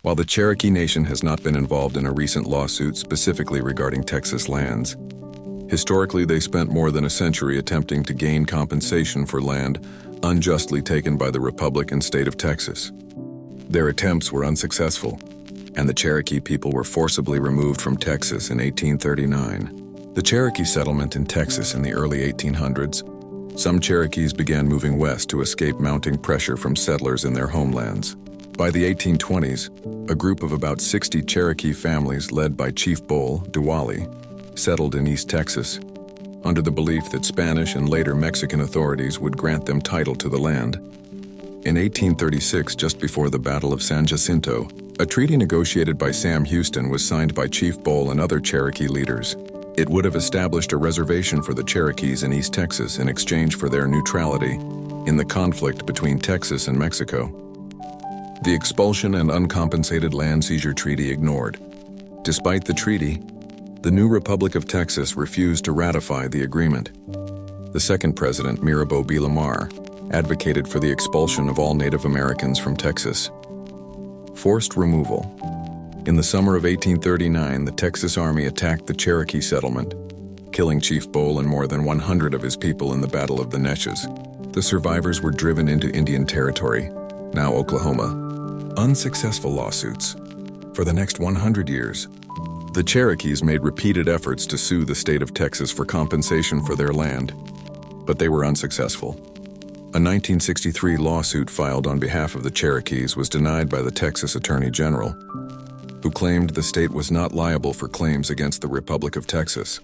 While the Cherokee Nation has not been involved in a recent lawsuit specifically regarding Texas lands, historically they spent more than a century attempting to gain compensation for land unjustly taken by the Republic and state of Texas. Their attempts were unsuccessful, and the Cherokee people were forcibly removed from Texas in 1839. The Cherokee settlement in Texas in the early 1800s, some Cherokees began moving west to escape mounting pressure from settlers in their homelands. By the 1820s, a group of about 60 Cherokee families led by Chief Bull, Diwali, settled in East Texas, under the belief that Spanish and later Mexican authorities would grant them title to the land. In 1836, just before the Battle of San Jacinto, a treaty negotiated by Sam Houston was signed by Chief Bull and other Cherokee leaders. It would have established a reservation for the Cherokees in East Texas in exchange for their neutrality in the conflict between Texas and Mexico. The expulsion and uncompensated land seizure treaty ignored. Despite the treaty, the new Republic of Texas refused to ratify the agreement. The second president, Mirabeau B. Lamar, advocated for the expulsion of all Native Americans from Texas. Forced removal. In the summer of 1839, the Texas Army attacked the Cherokee settlement, killing Chief Bull and more than 100 of his people in the Battle of the Neches. The survivors were driven into Indian Territory, now Oklahoma. Unsuccessful lawsuits. For the next 100 years, the Cherokees made repeated efforts to sue the state of Texas for compensation for their land, but they were unsuccessful. A 1963 lawsuit filed on behalf of the Cherokees was denied by the Texas Attorney General, who claimed the state was not liable for claims against the Republic of Texas.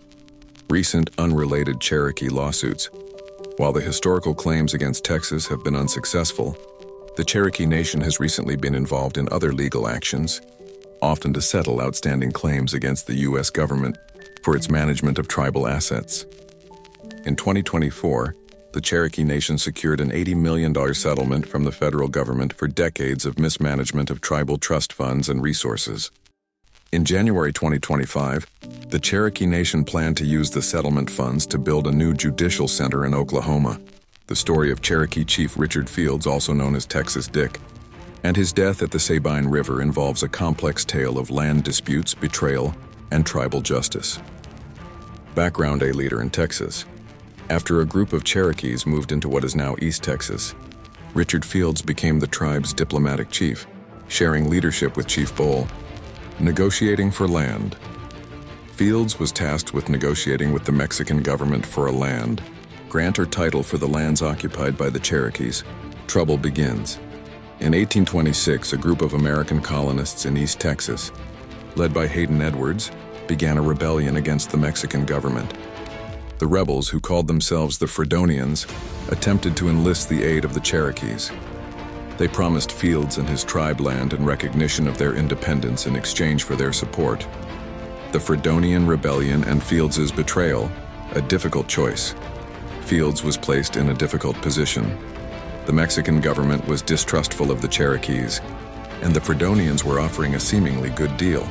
Recent unrelated Cherokee lawsuits. While the historical claims against Texas have been unsuccessful, the Cherokee Nation has recently been involved in other legal actions, often to settle outstanding claims against the U.S. government for its management of tribal assets. In 2024, the Cherokee Nation secured an $80 million settlement from the federal government for decades of mismanagement of tribal trust funds and resources. In January 2025, the Cherokee Nation planned to use the settlement funds to build a new judicial center in Oklahoma. The story of Cherokee Chief Richard Fields, also known as Texas Dick, and his death at the Sabine River involves a complex tale of land disputes, betrayal, and tribal justice. Background: a leader in Texas. After a group of Cherokees moved into what is now East Texas, Richard Fields became the tribe's diplomatic chief, sharing leadership with Chief Bull. Negotiating for land. Fields was tasked with negotiating with the Mexican government for a land grant or title for the lands occupied by the Cherokees. Trouble begins. In 1826, a group of American colonists in East Texas, led by Hayden Edwards, began a rebellion against the Mexican government. The rebels, who called themselves the Fredonians, attempted to enlist the aid of the Cherokees. They promised Fields and his tribe land and recognition of their independence in exchange for their support. The Fredonian rebellion and Fields's betrayal, a difficult choice. Fields was placed in a difficult position. The Mexican government was distrustful of the Cherokees, and the Fredonians were offering a seemingly good deal.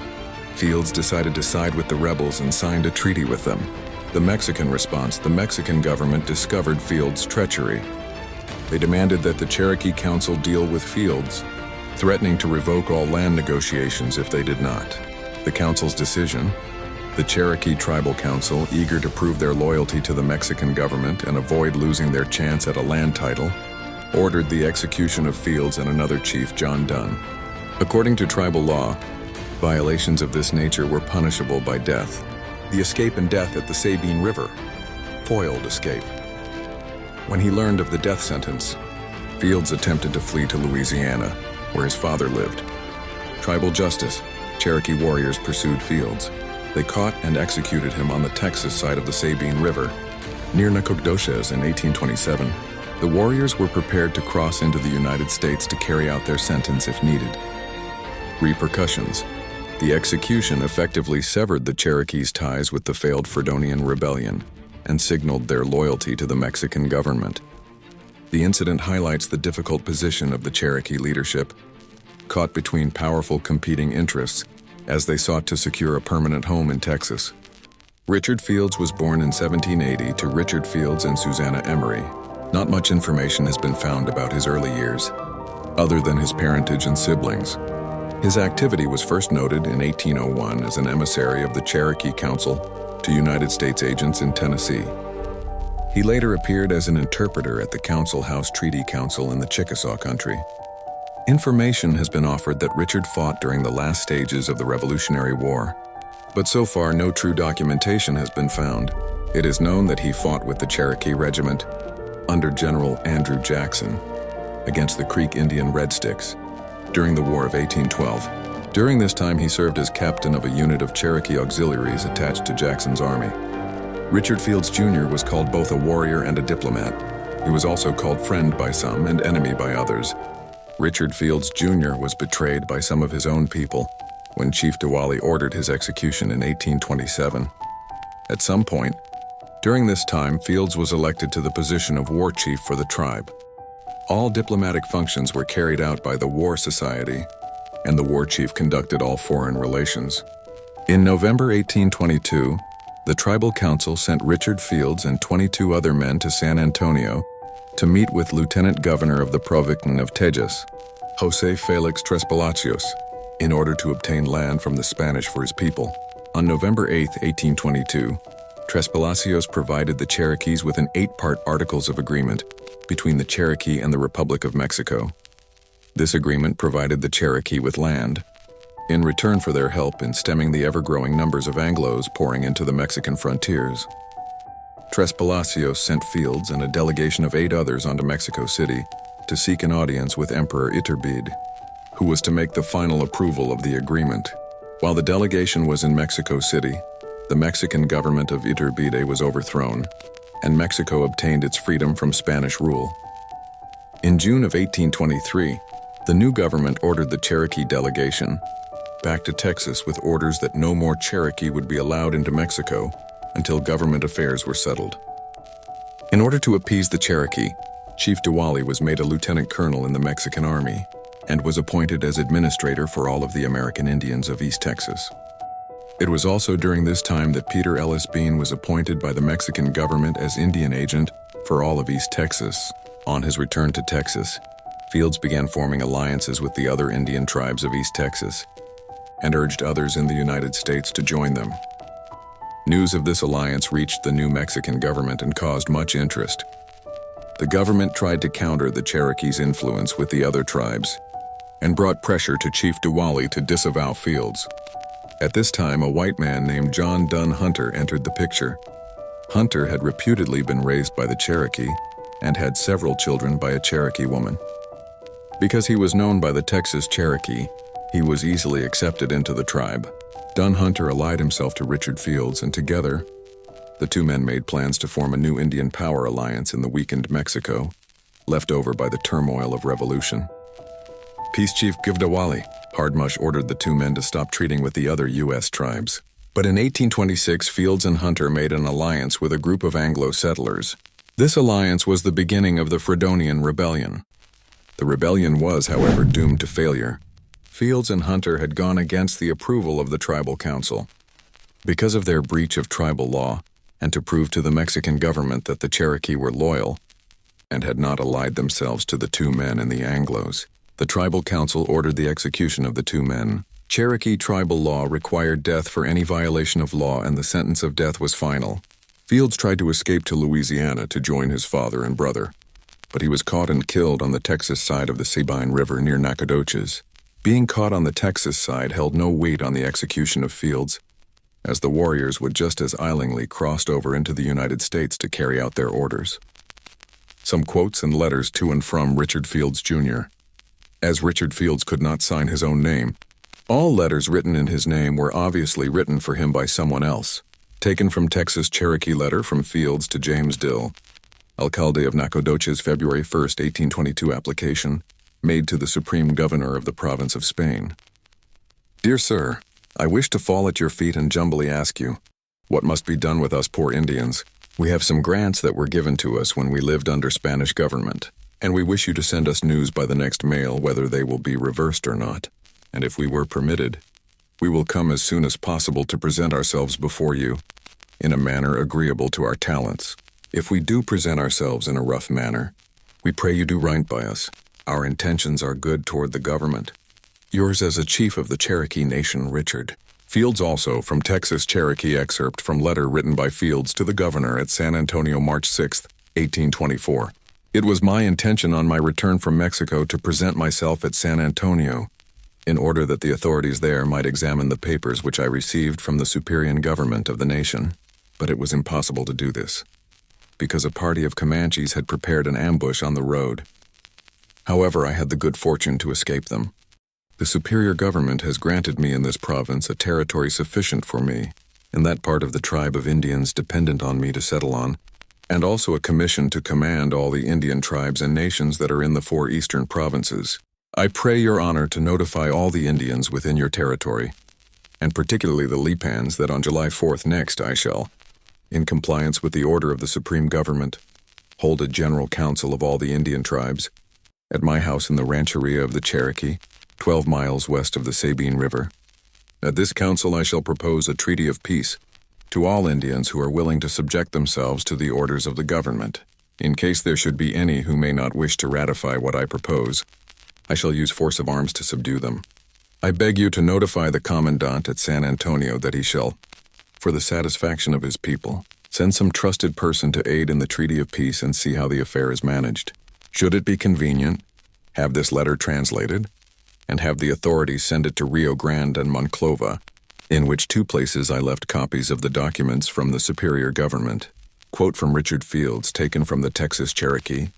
Fields decided to side with the rebels and signed a treaty with them. The Mexican response: the Mexican government discovered Fields' treachery. They demanded that the Cherokee Council deal with Fields, threatening to revoke all land negotiations if they did not. The council's decision: the Cherokee Tribal Council, eager to prove their loyalty to the Mexican government and avoid losing their chance at a land title, ordered the execution of Fields and another chief, John Dunn. According to tribal law, violations of this nature were punishable by death. The escape and death at the Sabine River. Foiled escape. When he learned of the death sentence, Fields attempted to flee to Louisiana, where his father lived. Tribal justice: Cherokee warriors pursued Fields. They caught and executed him on the Texas side of the Sabine River, near Nacogdoches in 1827. The warriors were prepared to cross into the United States to carry out their sentence if needed. Repercussions: the execution effectively severed the Cherokees' ties with the failed Fredonian rebellion and signaled their loyalty to the Mexican government. The incident highlights the difficult position of the Cherokee leadership, caught between powerful competing interests as they sought to secure a permanent home in Texas. Richard Fields was born in 1780 to Richard Fields and Susanna Emery. Not much information has been found about his early years, other than his parentage and siblings. His activity was first noted in 1801 as an emissary of the Cherokee Council to United States agents in Tennessee. He later appeared as an interpreter at the Council House Treaty Council in the Chickasaw Country. Information has been offered that Richard fought during the last stages of the Revolutionary War, but so far no true documentation has been found. It is known that he fought with the Cherokee Regiment under General Andrew Jackson against the Creek Indian Red Sticks during the War of 1812. During this time, he served as captain of a unit of Cherokee auxiliaries attached to Jackson's army. Richard Fields Jr. was called both a warrior and a diplomat. He was also called friend by some and enemy by others. Richard Fields Jr. was betrayed by some of his own people when Chief Diwali ordered his execution in 1827. At some point during this time, Fields was elected to the position of war chief for the tribe. All diplomatic functions were carried out by the War Society, and the war chief conducted all foreign relations. In November 1822, the Tribal Council sent Richard Fields and 22 other men to San Antonio to meet with Lieutenant Governor of the Province of Tejas, José Félix Tres Palacios, in order to obtain land from the Spanish for his people. On November 8, 1822, Tres Palacios provided the Cherokees with an 8-part Articles of Agreement between the Cherokee and the Republic of Mexico. This agreement provided the Cherokee with land in return for their help in stemming the ever-growing numbers of Anglos pouring into the Mexican frontiers. Tres Palacios sent Fields and a delegation of 8 others onto Mexico City to seek an audience with Emperor Iturbide, who was to make the final approval of the agreement. While the delegation was in Mexico City, the Mexican government of Iturbide was overthrown, and Mexico obtained its freedom from Spanish rule. In June of 1823, the new government ordered the Cherokee delegation back to Texas with orders that no more Cherokee would be allowed into Mexico until government affairs were settled. In order to appease the Cherokee, Chief Diwali was made a lieutenant colonel in the Mexican Army and was appointed as administrator for all of the American Indians of East Texas. It was also during this time that Peter Ellis Bean was appointed by the Mexican government as Indian agent for all of East Texas. On his return to Texas, Fields began forming alliances with the other Indian tribes of East Texas and urged others in the United States to join them. News of this alliance reached the new Mexican government and caused much interest. The government tried to counter the Cherokees' influence with the other tribes and brought pressure to Chief Diwali to disavow Fields. At this time, a white man named John Dunn Hunter entered the picture. Hunter had reputedly been raised by the Cherokee and had several children by a Cherokee woman. Because he was known by the Texas Cherokee, he was easily accepted into the tribe. Dunn Hunter allied himself to Richard Fields, and together, the two men made plans to form a new Indian power alliance in the weakened Mexico, left over by the turmoil of revolution. Peace Chief Diwali, Hardmush ordered the two men to stop treating with the other U.S. tribes. But in 1826, Fields and Hunter made an alliance with a group of Anglo settlers. This alliance was the beginning of the Fredonian Rebellion. The rebellion was, however, doomed to failure. Fields and Hunter had gone against the approval of the Tribal Council. Because of their breach of tribal law, and to prove to the Mexican government that the Cherokee were loyal and had not allied themselves to the two men and the Anglos, the Tribal Council ordered the execution of the two men. Cherokee tribal law required death for any violation of law, and the sentence of death was final. Fields tried to escape to Louisiana to join his father and brother, but he was caught and killed on the Texas side of the Sabine River near Nacogdoches. Being caught on the Texas side held no weight on the execution of Fields, as the warriors would just as illingly crossed over into the United States to carry out their orders. Some quotes and letters to and from Richard Fields Jr. As Richard Fields could not sign his own name, all letters written in his name were obviously written for him by someone else. Taken from Texas Cherokee letter from Fields to James Dill, Alcalde of Nacogdoches, February 1, 1822 application, made to the Supreme Governor of the Province of Spain. Dear Sir, I wish to fall at your feet and humbly ask you, what must be done with us poor Indians? We have some grants that were given to us when we lived under Spanish government, and we wish you to send us news by the next mail whether they will be reversed or not. And if we were permitted, we will come as soon as possible to present ourselves before you in a manner agreeable to our talents. If we do present ourselves in a rough manner, we pray you do right by us. Our intentions are good toward the government, Yours as a chief of the Cherokee Nation, Richard. Fields. Also from Texas Cherokee. Excerpt from letter written by Fields to the governor at San Antonio, March 6, 1824. It was my intention on my return from Mexico to present myself at San Antonio, in order that the authorities there might examine the papers which I received from the superior government of the nation. But it was impossible to do this, because a party of Comanches had prepared an ambush on the road. However, I had the good fortune to escape them. The superior government has granted me in this province a territory sufficient for me, in that part of the tribe of Indians dependent on me to settle on, and also a commission to command all the Indian tribes and nations that are in the 4 eastern provinces. I pray your honor to notify all the Indians within your territory, and particularly the Lipans, that on July 4th next I shall, in compliance with the order of the supreme government, hold a general council of all the Indian tribes, at my house in the rancheria of the Cherokee, 12 miles west of the Sabine River. At this council I shall propose a treaty of peace to all Indians who are willing to subject themselves to the orders of the government. In case there should be any who may not wish to ratify what I propose, I shall use force of arms to subdue them. I beg you to notify the commandant at San Antonio that he shall, for the satisfaction of his people, send some trusted person to aid in the treaty of peace and see how the affair is managed. Should it be convenient, have this letter translated, and have the authorities send it to Rio Grande and Monclova, in which 2 places I left copies of the documents from the superior government. Quote from Richard Fields, taken from the Texas Cherokee.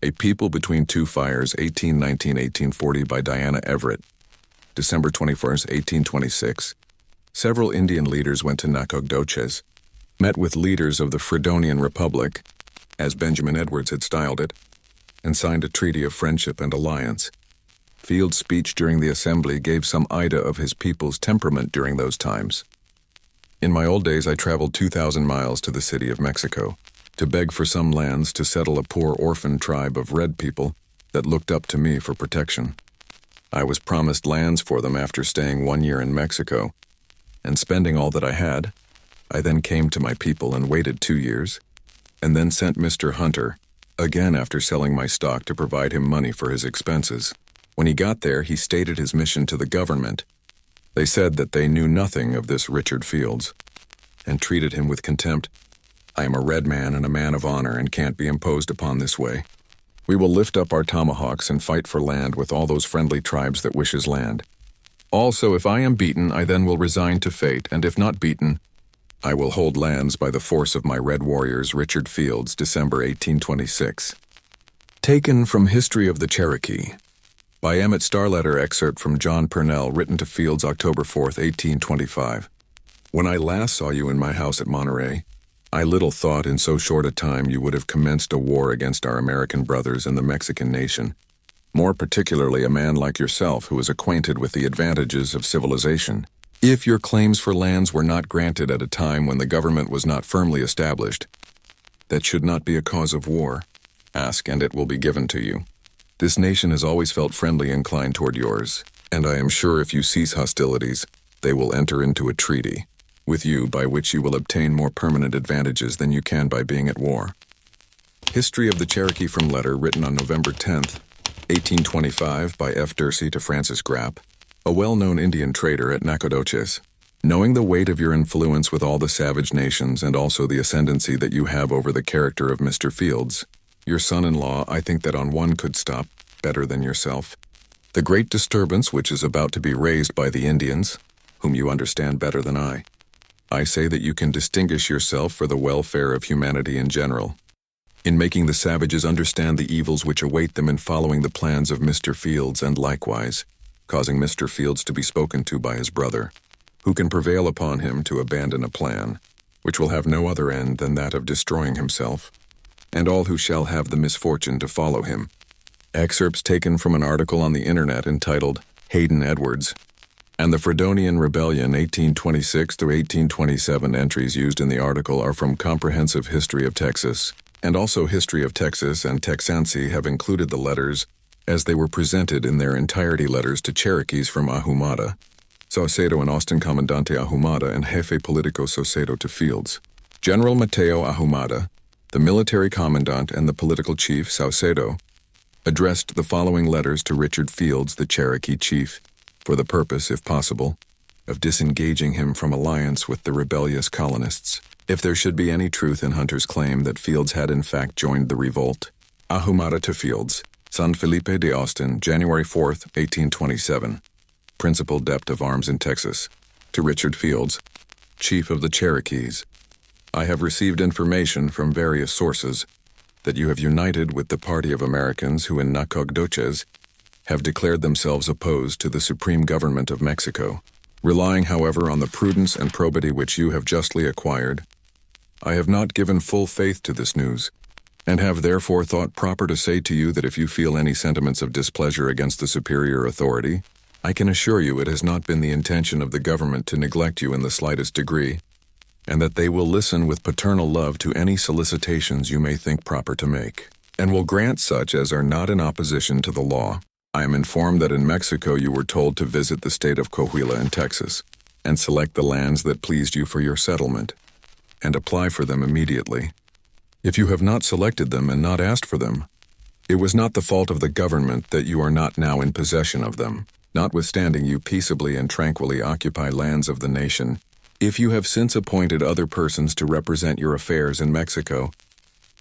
A People Between Two Fires, 1819-1840 by Diana Everett. December 21, 1826. Several Indian leaders went to Nacogdoches, met with leaders of the Fredonian Republic, as Benjamin Edwards had styled it, and signed a treaty of friendship and alliance. Fields' speech during the assembly gave some idea of his people's temperament during those times. In my old days I traveled 2,000 miles to the city of Mexico, to beg for some lands to settle a poor orphan tribe of red people that looked up to me for protection. I was promised lands for them after staying 1 year in Mexico, and spending all that I had. I then came to my people and waited 2 years, and then sent Mr. Hunter, again after selling my stock, to provide him money for his expenses. When he got there, he stated his mission to the government. They said that they knew nothing of this Richard Fields, and treated him with contempt. I am a red man and a man of honor and can't be imposed upon this way. We will lift up our tomahawks and fight for land with all those friendly tribes that wishes land. Also, if I am beaten, I then will resign to fate, and if not beaten, I will hold lands by the force of my red warriors. Richard Fields, December 1826. Taken from History of the Cherokee by Emmett Starletter. Excerpt from John Purnell, written to Fields October 4, 1825. When I last saw you in my house at Monterey, I little thought in so short a time you would have commenced a war against our American brothers and the Mexican nation, more particularly a man like yourself who is acquainted with the advantages of civilization. If your claims for lands were not granted at a time when the government was not firmly established, that should not be a cause of war. Ask and it will be given to you. This nation has always felt friendly inclined toward yours, and I am sure if you cease hostilities, they will enter into a treaty with you by which you will obtain more permanent advantages than you can by being at war. History of the Cherokee from letter written on November 10, 1825 by F. Dursey to Francis Grapp, a well-known Indian trader at Nacogdoches. Knowing the weight of your influence with all the savage nations and also the ascendancy that you have over the character of Mr. Fields, your son-in-law, I think that on one could stop better than yourself. The great disturbance which is about to be raised by the Indians, whom you understand better than I say that you can distinguish yourself for the welfare of humanity in general, in making the savages understand the evils which await them in following the plans of Mr. Fields, and likewise causing Mr. Fields to be spoken to by his brother, who can prevail upon him to abandon a plan which will have no other end than that of destroying himself, and all who shall have the misfortune to follow him. Excerpts taken from an article on the internet entitled Hayden Edwards and the Fredonian Rebellion 1826 through 1827. Entries used in the article are from Comprehensive History of Texas, and also History of Texas and Texancy have included the letters as they were presented in their entirety. Letters to Cherokees from Ahumada, Saucedo and Austin Comandante Ahumada and Jefe Politico Saucedo to Fields. General Mateo Ahumada, the military commandant and the political chief Saucedo, addressed the following letters to Richard Fields, the Cherokee chief. for the purpose, if possible, of disengaging him from alliance with the rebellious colonists. If there should be any truth in Hunter's claim that Fields had in fact joined the revolt. Ahumada to Fields, San Felipe de Austin, January 4th, 1827. Principal Depot of Arms in Texas. To Richard Fields, Chief of the Cherokees. I have received information from various sources that you have united with the party of Americans who in Nacogdoches have declared themselves opposed to the supreme government of Mexico. Relying, however, on the prudence and probity which you have justly acquired, I have not given full faith to this news, and have therefore thought proper to say to you that if you feel any sentiments of displeasure against the superior authority, I can assure you it has not been the intention of the government to neglect you in the slightest degree, and that they will listen with paternal love to any solicitations you may think proper to make, and will grant such as are not in opposition to the law. I am informed that in Mexico you were told to visit the state of Coahuila in Texas, and select the lands that pleased you for your settlement, and apply for them immediately. If you have not selected them and not asked for them, it was not the fault of the government that you are not now in possession of them, notwithstanding you peaceably and tranquilly occupy lands of the nation. If you have since appointed other persons to represent your affairs in Mexico,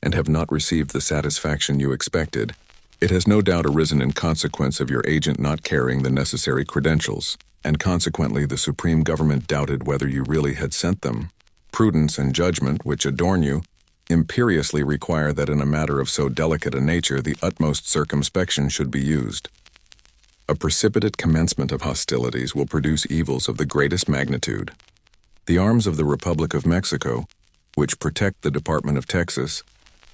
and have not received the satisfaction you expected, it has no doubt arisen in consequence of your agent not carrying the necessary credentials, and consequently the supreme government doubted whether you really had sent them. Prudence and judgment, which adorn you, imperiously require that in a matter of so delicate a nature the utmost circumspection should be used. A precipitate commencement of hostilities will produce evils of the greatest magnitude. The arms of the Republic of Mexico, which protect the Department of Texas,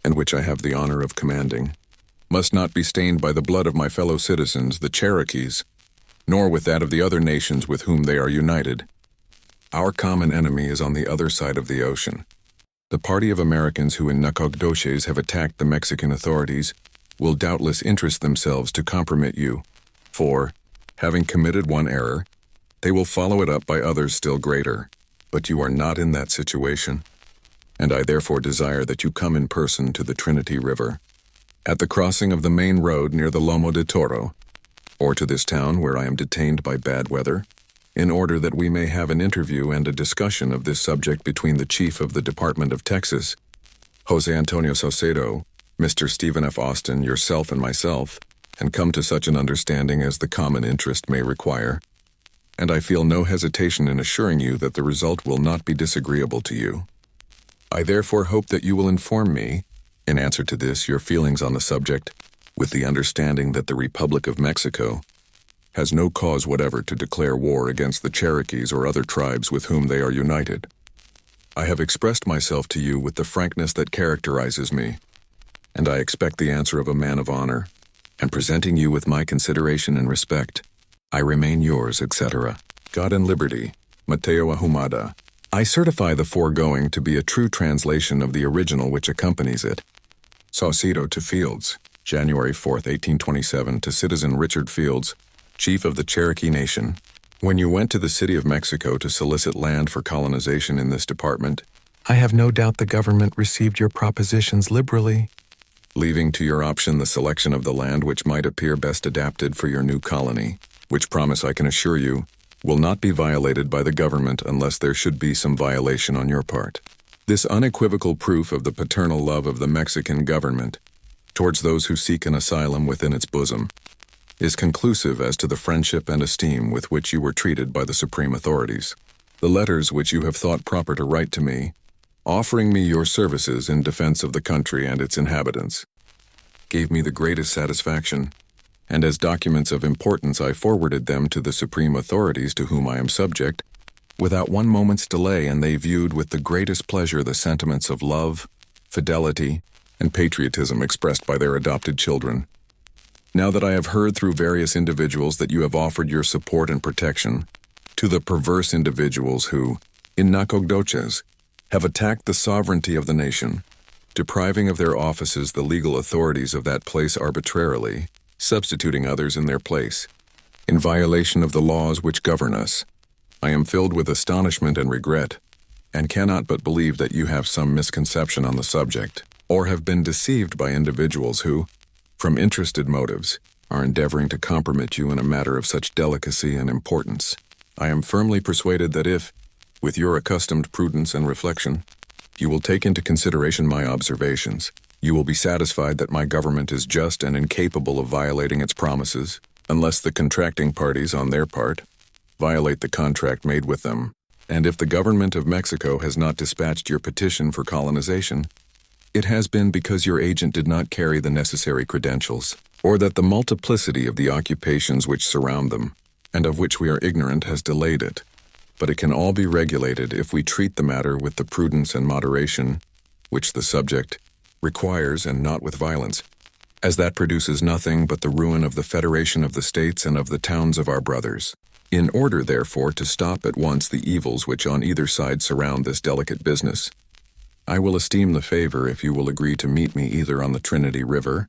and which I have the honor of commanding, must not be stained by the blood of my fellow citizens, the Cherokees, nor with that of the other nations with whom they are united. Our common enemy is on the other side of the ocean. The party of Americans who in Nacogdoches have attacked the Mexican authorities will doubtless interest themselves to compromit you, for, having committed one error, they will follow it up by others still greater. But you are not in that situation, and I therefore desire that you come in person to the Trinity River, at the crossing of the main road near the Lomo de Toro, or to this town where I am detained by bad weather, in order that we may have an interview and a discussion of this subject between the Chief of the Department of Texas, Jose Antonio Saucedo, Mr. Stephen F. Austin, yourself, and myself, and come to such an understanding as the common interest may require. And I feel no hesitation in assuring you that the result will not be disagreeable to you. I therefore hope that you will inform me, in answer to this, your feelings on the subject, with the understanding that the Republic of Mexico has no cause whatever to declare war against the Cherokees or other tribes with whom they are united. I have expressed myself to you with the frankness that characterizes me, and I expect the answer of a man of honor, and presenting you with my consideration and respect, I remain yours, etc. God and Liberty, Mateo Ahumada. I certify the foregoing to be a true translation of the original which accompanies it. Saucedo to Fields, January 4th, 1827, to Citizen Richard Fields, Chief of the Cherokee Nation. When you went to the city of Mexico to solicit land for colonization in this department, I have no doubt the government received your propositions liberally, leaving to your option the selection of the land which might appear best adapted for your new colony, which promise I can assure you will not be violated by the government unless there should be some violation on your part. This unequivocal proof of the paternal love of the Mexican government towards those who seek an asylum within its bosom is conclusive as to the friendship and esteem with which you were treated by the supreme authorities. The letters which you have thought proper to write to me, offering me your services in defense of the country and its inhabitants, gave me the greatest satisfaction, and as documents of importance I forwarded them to the supreme authorities to whom I am subject, without one moment's delay, and they viewed with the greatest pleasure the sentiments of love, fidelity, and patriotism expressed by their adopted children. Now that I have heard through various individuals that you have offered your support and protection to the perverse individuals who, in Nacogdoches, have attacked the sovereignty of the nation, depriving of their offices the legal authorities of that place arbitrarily, substituting others in their place, in violation of the laws which govern us, I am filled with astonishment and regret, and cannot but believe that you have some misconception on the subject, or have been deceived by individuals who, from interested motives, are endeavoring to compromise you in a matter of such delicacy and importance. I am firmly persuaded that if, with your accustomed prudence and reflection, you will take into consideration my observations, you will be satisfied that my government is just and incapable of violating its promises, unless the contracting parties, on their part, violate the contract made with them. And if the government of Mexico has not dispatched your petition for colonization, it has been because your agent did not carry the necessary credentials, or that the multiplicity of the occupations which surround them, and of which we are ignorant, has delayed it. But it can all be regulated if we treat the matter with the prudence and moderation which the subject requires, and not with violence, as that produces nothing but the ruin of the federation of the states and of the towns of our brothers. In order, therefore, to stop at once the evils which on either side surround this delicate business, I will esteem the favor if you will agree to meet me either on the Trinity River,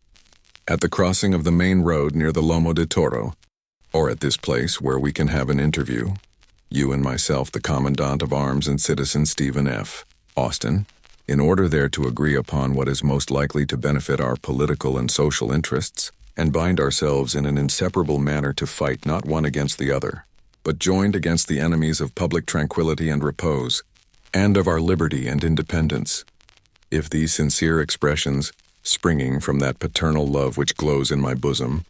at the crossing of the main road near the Lomo de Toro, or at this place where we can have an interview, you and myself, the Commandant of Arms and Citizen Stephen F. Austin, in order there to agree upon what is most likely to benefit our political and social interests, and bind ourselves in an inseparable manner to fight not one against the other, but joined against the enemies of public tranquility and repose, and of our liberty and independence. If these sincere expressions, springing from that paternal love which glows in my bosom,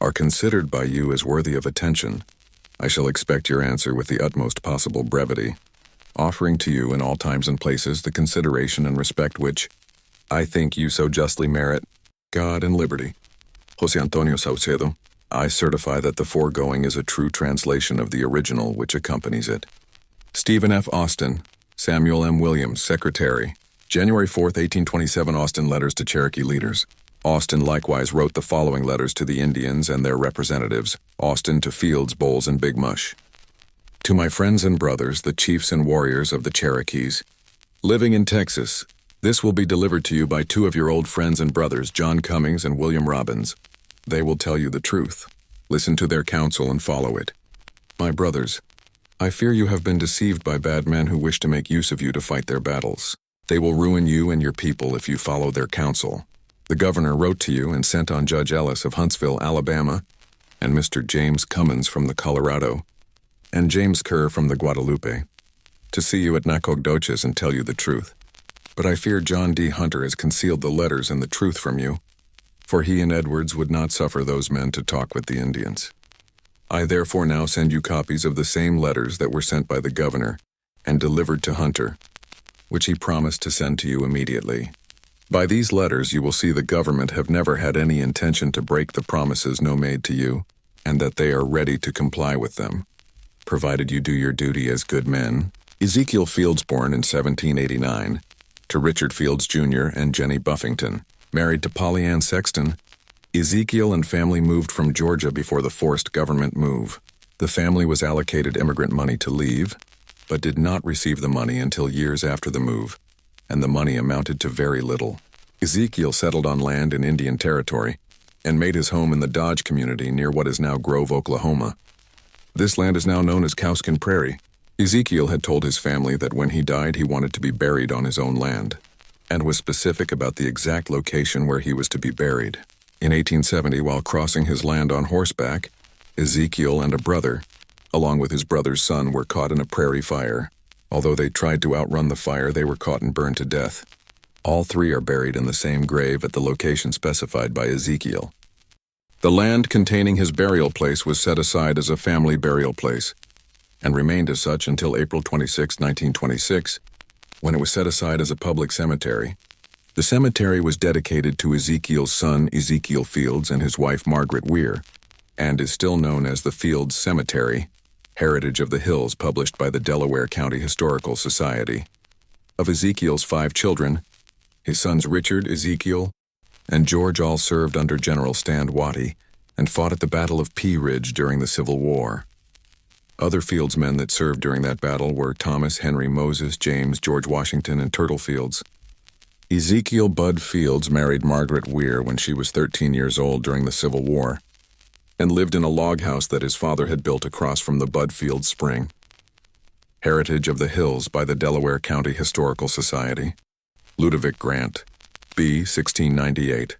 are considered by you as worthy of attention, I shall expect your answer with the utmost possible brevity, offering to you in all times and places the consideration and respect which I think you so justly merit. God and liberty. Jose Antonio Saucedo. I certify that the foregoing is a true translation of the original which accompanies it. Stephen F. Austin, Samuel M. Williams, Secretary. January 4, 1827. Austin letters to Cherokee leaders. Austin likewise wrote the following letters to the Indians and their representatives. Austin to Fields, Bowles, and Big Mush. To my friends and brothers, the chiefs and warriors of the Cherokees, living in Texas, this will be delivered to you by two of your old friends and brothers, John Cummings and William Robbins. They will tell you the truth. Listen to their counsel and follow it. My brothers, I fear you have been deceived by bad men who wish to make use of you to fight their battles. They will ruin you and your people if you follow their counsel. The governor wrote to you and sent on Judge Ellis of Huntsville, Alabama, and Mr. James Cummins from the Colorado, and James Kerr from the Guadalupe, to see you at Nacogdoches and tell you the truth. But I fear John D. Hunter has concealed the letters and the truth from you, for he and Edwards would not suffer those men to talk with the Indians. I therefore now send you copies of the same letters that were sent by the governor and delivered to Hunter, which he promised to send to you immediately. By these letters you will see the government have never had any intention to break the promises no made to you, and that they are ready to comply with them, provided you do your duty as good men. Ezekiel Fields, born in 1789, to Richard Fields, Jr. and Jenny Buffington, married to Polly Ann Sexton. Ezekiel and family moved from Georgia before the forced government move. The family was allocated immigrant money to leave, but did not receive the money until years after the move, and the money amounted to very little. Ezekiel settled on land in Indian Territory and made his home in the Dodge community near what is now Grove, Oklahoma. This land is now known as Cowskin Prairie. Ezekiel had told his family that when he died he wanted to be buried on his own land, and was specific about the exact location where he was to be buried. In 1870, while crossing his land on horseback, Ezekiel and a brother, along with his brother's son, were caught in a prairie fire. Although they tried to outrun the fire, they were caught and burned to death. All three are buried in the same grave at the location specified by Ezekiel. The land containing his burial place was set aside as a family burial place, and remained as such until April 26, 1926, when it was set aside as a public cemetery. The cemetery was dedicated to Ezekiel's son, Ezekiel Fields, and his wife, Margaret Weir, and is still known as the Fields Cemetery, Heritage of the Hills, published by the Delaware County Historical Society. Of Ezekiel's 5 children, his sons Richard, Ezekiel, and George all served under General Stand Watie and fought at the Battle of Pea Ridge during the Civil War. Other Fields men that served during that battle were Thomas Henry Moses, James George Washington, and Turtle Fields. Ezekiel Bud Fields married Margaret Weir when she was 13 years old during the Civil War, and lived in a log house that his father had built across from the Bud Field Spring. Heritage of the Hills by the Delaware County Historical Society. Ludovic Grant, B. 1698.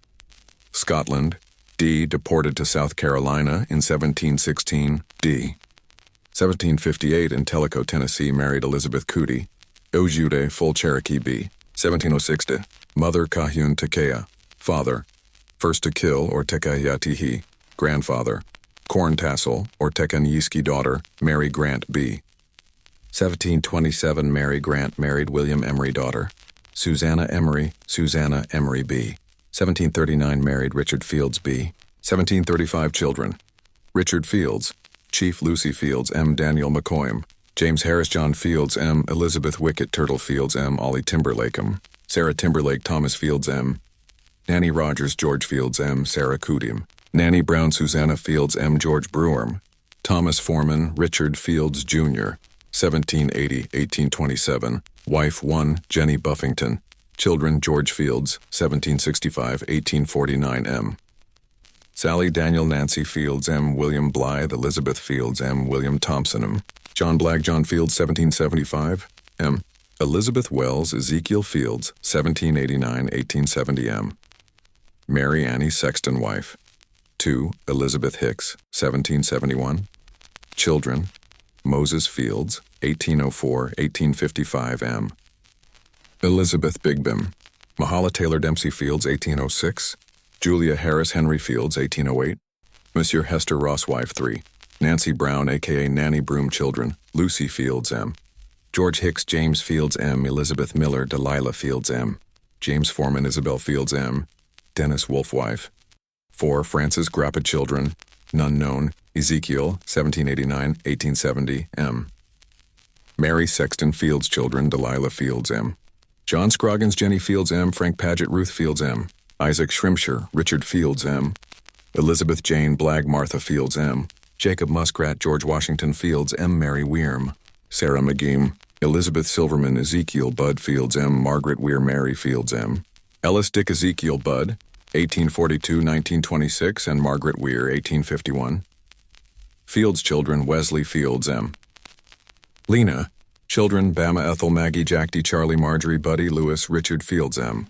Scotland, D. Deported to South Carolina in 1716. D. 1758 in Tellico, Tennessee, married Elizabeth Cootie. Ojude, full Cherokee B. 1706 D. Mother Kahun Tekea. Father. First to kill or Tekayatihi. Grandfather. Corn Tassel or Tekanyiski daughter, Mary Grant B. 1727 Mary Grant married William Emery daughter. Susanna Emery B. 1739 married Richard Fields B. 1735 children. Richard Fields, Chief Lucy Fields M. Daniel McCoyam, James Harris John Fields M. Elizabeth Wickett Turtle Fields M. Ollie Timberlake'em, Sarah Timberlake Thomas Fields M. Nanny Rogers George Fields M. Sarah Cootiam, Nanny Brown Susanna Fields M. George Brewerm, Thomas Foreman Richard Fields Jr. 1780-1827, wife 1 Jenny Buffington, children George Fields 1765-1849 M. Sally Daniel Nancy Fields M. William Blythe Elizabeth Fields M. William Thompson M. John Blagg John Fields 1775 M. Elizabeth Wells Ezekiel Fields 1789-1870 M. Mary Annie Sexton wife. 2 Elizabeth Hicks 1771. Children Moses Fields 1804-1855 M. Elizabeth Bigbim, Mahala Taylor Dempsey Fields 1806, Julia Harris Henry Fields 1808, Monsieur Hester Ross wife 3, Nancy Brown aka Nanny Broom children, Lucy Fields M. George Hicks James Fields M. Elizabeth Miller Delilah Fields M. James Foreman Isabel Fields M. Dennis Wolfe wife. 4 Francis Grappa children, none known, Ezekiel 1789-1870 M. Mary Sexton Fields children, Delilah Fields M. John Scroggins Jenny Fields M. Frank Paget Ruth Fields M. Isaac Shrimshire Richard Fields M. Elizabeth Jane Blagg Martha Fields M. Jacob Muskrat George Washington Fields M. Mary Weirm. Sarah McGeem, Elizabeth Silverman Ezekiel Bud Fields M. Margaret Weir Mary Fields M. Ellis Dick Ezekiel Bud 1842-1926 and Margaret Weir 1851. Fields children Wesley Fields M. Lena, children Bama Ethel Maggie Jack D Charlie Marjorie Buddy Lewis Richard Fields M.